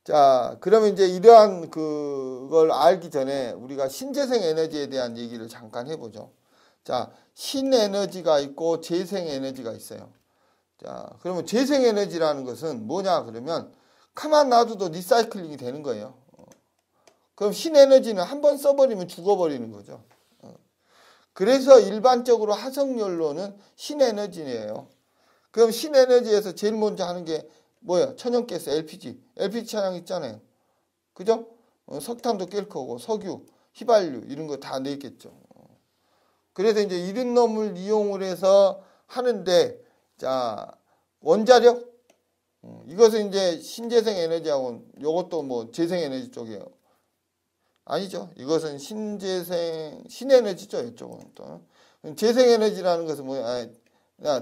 자, 그러면 이제 이러한 그걸 알기 전에 우리가 신재생 에너지에 대한 얘기를 잠깐 해보죠. 자, 신에너지가 있고 재생에너지가 있어요. 자, 그러면 재생에너지라는 것은 뭐냐 그러면 가만 놔둬도 리사이클링이 되는 거예요. 그럼 신에너지는 한 번 써버리면 죽어버리는 거죠. 그래서 일반적으로 화석연료는 신에너지예요. 그럼 신에너지에서 제일 먼저 하는 게 뭐야? 천연가스, LPG. LPG 차량 있잖아요. 그죠? 석탄도 깰 거고, 석유, 휘발유, 이런 거 다 내겠죠. 그래서 이제 이런 놈을 이용을 해서 하는데, 자, 원자력? 이것은 이제 신재생 에너지하고, 요것도 뭐 재생에너지 쪽이에요. 아니죠. 이것은 신에너지죠. 이쪽은 또. 재생에너지라는 것은 뭐야?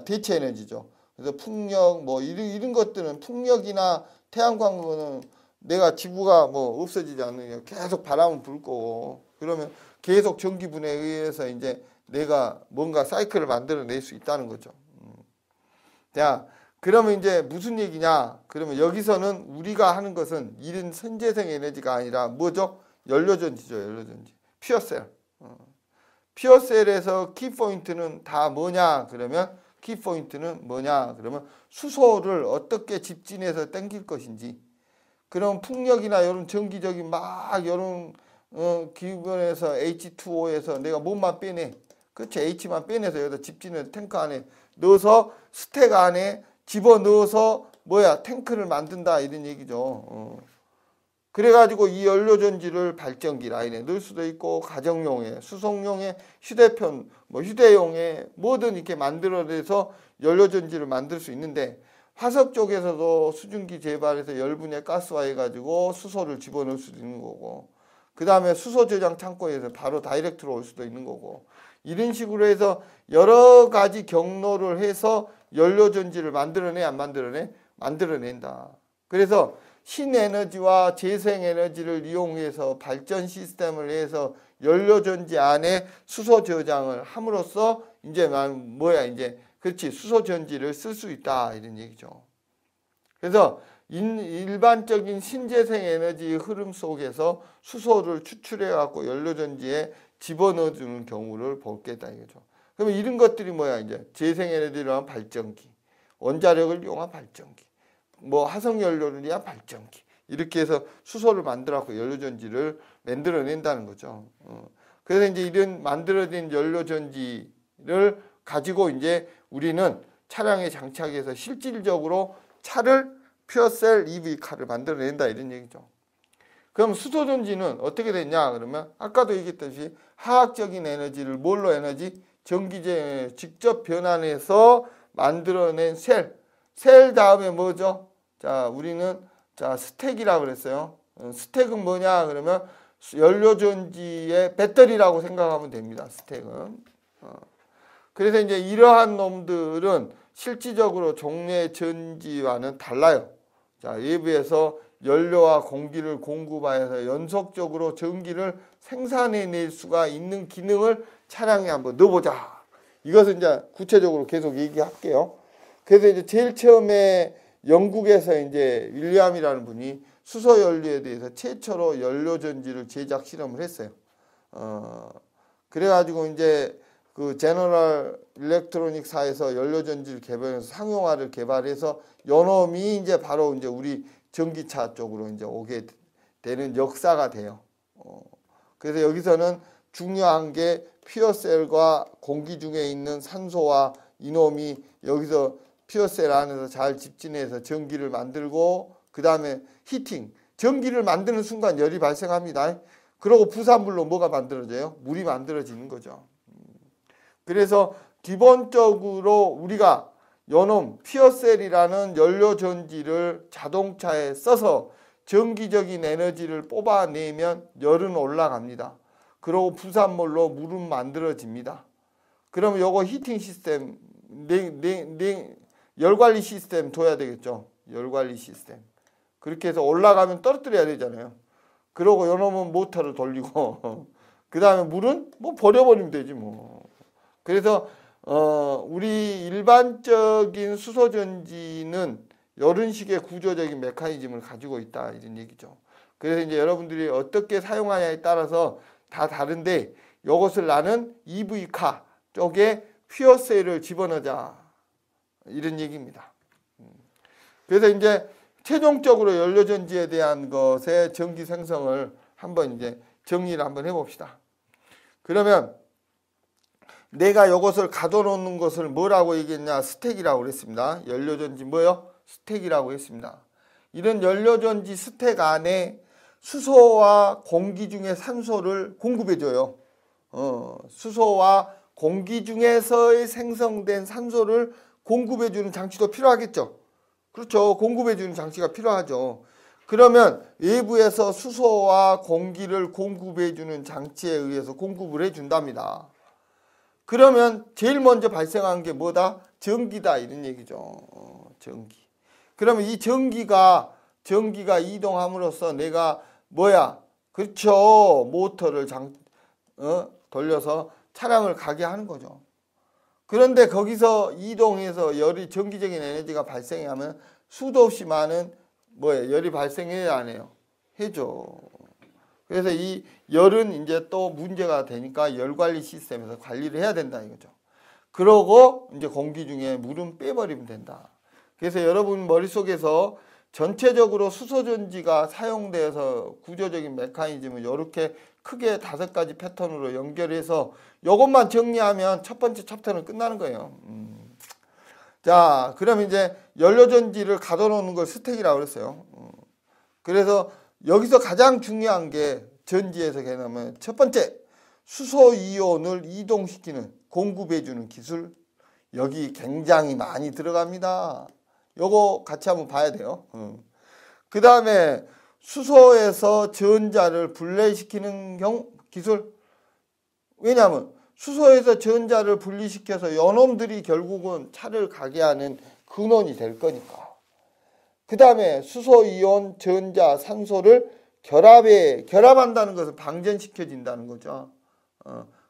대체 에너지죠. 그래서 풍력, 뭐, 이런 것들은 풍력이나 태양광은 내가 지구가 뭐 없어지지 않느냐. 계속 바람은 불 거고. 그러면 계속 전기분해에 의해서 이제 내가 뭔가 사이클을 만들어낼 수 있다는 거죠. 자, 그러면 이제 무슨 얘기냐? 그러면 여기서는 우리가 하는 것은 이런 선재생 에너지가 아니라 뭐죠? 연료전지죠. 연료전지. 퓨어셀. 퓨어셀에서 키포인트는 다 뭐냐? 그러면 키포인트는 뭐냐? 그러면 수소를 어떻게 집진해서 땡길 것인지. 그럼 풍력이나 이런 전기적인 막 이런 기분에서 H2O에서 내가 뭐만 빼내. 그렇죠. H만 빼내서 여기다 집진을 탱크 안에 넣어서 스택 안에 집어넣어서 뭐야 탱크를 만든다 이런 얘기죠. 그래가지고 이 연료전지를 발전기 라인에 넣을 수도 있고 가정용에 수송용에 휴대폰 뭐 휴대용에 뭐든 이렇게 만들어내서 연료전지를 만들 수 있는데 화석 쪽에서도 수증기 재발해서 열분해 가스화해가지고 수소를 집어넣을 수도 있는 거고 그 다음에 수소 저장 창고에서 바로 다이렉트로 올 수도 있는 거고 이런 식으로 해서 여러 가지 경로를 해서 연료전지를 만들어내 안 만들어내? 만들어낸다. 그래서 신에너지와 재생에너지를 이용해서 발전 시스템을 해서 연료전지 안에 수소 저장을 함으로써 이제 뭐야 이제 그렇지 수소전지를 쓸 수 있다 이런 얘기죠. 그래서 일반적인 신재생에너지 흐름 속에서 수소를 추출해 갖고 연료전지에 집어넣어주는 경우를 볼겠다 이거죠. 그러면 이런 것들이 뭐야 이제 재생에너지를 위한 발전기, 원자력을 이용한 발전기. 뭐 화석연료를 위한 발전기 이렇게 해서 수소를 만들어갖고 연료전지를 만들어낸다는 거죠. 그래서 이제 이런 만들어진 연료전지를 가지고 이제 우리는 차량에 장착해서 실질적으로 차를 퓨어셀 EV카를 만들어낸다 이런 얘기죠. 그럼 수소전지는 어떻게 됐냐 그러면 아까도 얘기했듯이 화학적인 에너지를 뭘로 에너지? 전기제 직접 변환해서 만들어낸 셀 다음에 뭐죠? 자, 우리는 자 스택이라고 그랬어요. 스택은 뭐냐 그러면 연료전지의 배터리라고 생각하면 됩니다. 스택은. 그래서 이제 이러한 놈들은 실질적으로 종래 전지와는 달라요. 자, 외부에서 연료와 공기를 공급하여서 연속적으로 전기를 생산해낼 수가 있는 기능을 차량에 한번 넣어보자. 이것은 이제 구체적으로 계속 얘기할게요. 그래서 이제 제일 처음에 영국에서 이제 윌리엄이라는 분이 수소 연료에 대해서 최초로 연료전지를 제작 실험을 했어요. 그래가지고 이제 그 제너럴 일렉트로닉사에서 연료전지를 개발해서 상용화를 개발해서 요놈이 이제 바로 이제 우리 전기차 쪽으로 이제 오게 되는 역사가 돼요. 그래서 여기서는 중요한 게 퓨어셀과 공기 중에 있는 산소와 이놈이 여기서 퓨어셀 안에서 잘 집진해서 전기를 만들고 그 다음에 히팅, 전기를 만드는 순간 열이 발생합니다. 그리고 부산물로 뭐가 만들어져요? 물이 만들어지는 거죠. 그래서 기본적으로 우리가 요놈 퓨어셀이라는 연료전지를 자동차에 써서 전기적인 에너지를 뽑아내면 열은 올라갑니다. 그리고 부산물로 물은 만들어집니다. 그러면 요거 히팅 시스템, 열관리 시스템 둬야 되겠죠. 열관리 시스템. 그렇게 해서 올라가면 떨어뜨려야 되잖아요. 그러고 요놈은 모터를 돌리고 그 다음에 물은 뭐 버려버리면 되지 뭐. 그래서 우리 일반적인 수소전지는 이런 식의 구조적인 메커니즘을 가지고 있다 이런 얘기죠. 그래서 이제 여러분들이 어떻게 사용하냐에 따라서 다 다른데 이것을 나는 EV카 쪽에 퓨어셀을 집어넣자 이런 얘기입니다. 그래서 이제 최종적으로 연료전지에 대한 것의 전기 생성을 한번 이제 정리를 한번 해봅시다. 그러면 내가 이것을 가둬놓는 것을 뭐라고 얘기했냐? 스택이라고 그랬습니다. 연료전지 뭐요? 스택이라고 했습니다. 이런 연료전지 스택 안에 수소와 공기 중에 산소를 공급해줘요. 수소와 공기 중에서의 생성된 산소를 공급해주는 장치도 필요하겠죠. 그렇죠. 공급해주는 장치가 필요하죠. 그러면 외부에서 수소와 공기를 공급해주는 장치에 의해서 공급을 해준답니다. 그러면 제일 먼저 발생한 게 뭐다? 전기다 이런 얘기죠. 전기. 그러면 이 전기가 이동함으로써 내가 뭐야? 그렇죠. 모터를 돌려서 차량을 가게 하는 거죠. 그런데 거기서 이동해서 전기적인 에너지가 발생하면 수도 없이 많은 열이 발생해야 안 해요? 해죠. 그래서 이 열은 이제 또 문제가 되니까 열 관리 시스템에서 관리를 해야 된다 이거죠. 그러고 이제 공기 중에 물은 빼버리면 된다. 그래서 여러분 머릿속에서 전체적으로 수소전지가 사용돼서 구조적인 메커니즘을 이렇게 크게 5가지 패턴으로 연결해서 이것만 정리하면 첫 번째 챕터는 끝나는 거예요. 자, 그럼 이제 연료전지를 가둬놓는 걸 스택이라고 그랬어요. 그래서 여기서 가장 중요한 게 전지에서 개념은 첫 번째, 수소이온을 이동시키는 공급해주는 기술. 여기 굉장히 많이 들어갑니다. 요거 같이 한번 봐야 돼요. 그 다음에 수소에서 전자를 분리시키는 기술. 왜냐하면 수소에서 전자를 분리시켜서 요놈들이 결국은 차를 가게 하는 근원이 될 거니까. 그 다음에 수소이온, 전자, 산소를 결합한다는 것은 방전시켜진다는 거죠.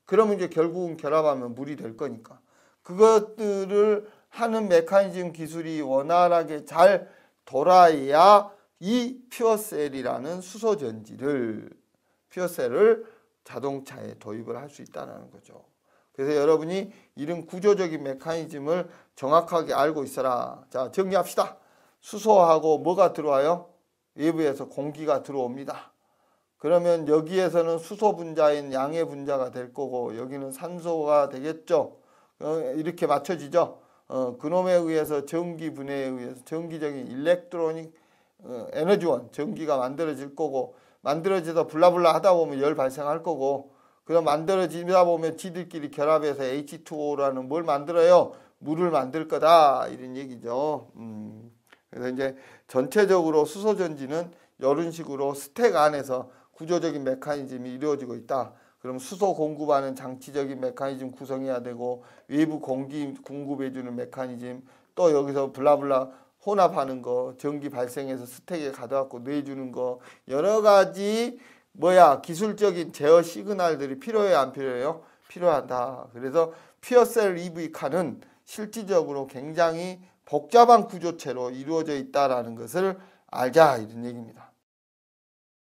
그러면 이제 결국은 결합하면 물이 될 거니까. 그것들을 하는 메커니즘 기술이 원활하게 잘 돌아야 이 퓨어셀이라는 퓨어셀을 자동차에 도입을 할 수 있다는 거죠. 그래서 여러분이 이런 구조적인 메커니즘을 정확하게 알고 있어라. 자, 정리합시다. 수소하고 뭐가 들어와요? 외부에서 공기가 들어옵니다. 그러면 여기에서는 수소 분자인 양의 분자가 될 거고 여기는 산소가 되겠죠. 이렇게 맞춰지죠. 그놈에 의해서 전기분해에 의해서 전기적인 일렉트로닉 에너지원, 전기가 만들어질 거고 만들어져서 블라블라 하다 보면 열 발생할 거고 그럼 만들어지다 보면 지들끼리 결합해서 H2O라는 뭘 만들어요? 물을 만들 거다 이런 얘기죠. 그래서 이제 전체적으로 수소전지는 이런 식으로 스택 안에서 구조적인 메커니즘이 이루어지고 있다. 그럼 수소 공급하는 장치적인 메커니즘 구성해야 되고 외부 공기 공급해주는 메커니즘 또 여기서 블라블라 혼합하는 거 전기 발생해서 스택에 가져갖고 내주는 거 여러 가지 기술적인 제어 시그널들이 필요해요 안 필요해요? 필요하다. 그래서 퓨어셀 EV카는 실질적으로 굉장히 복잡한 구조체로 이루어져 있다라는 것을 알자 이런 얘기입니다.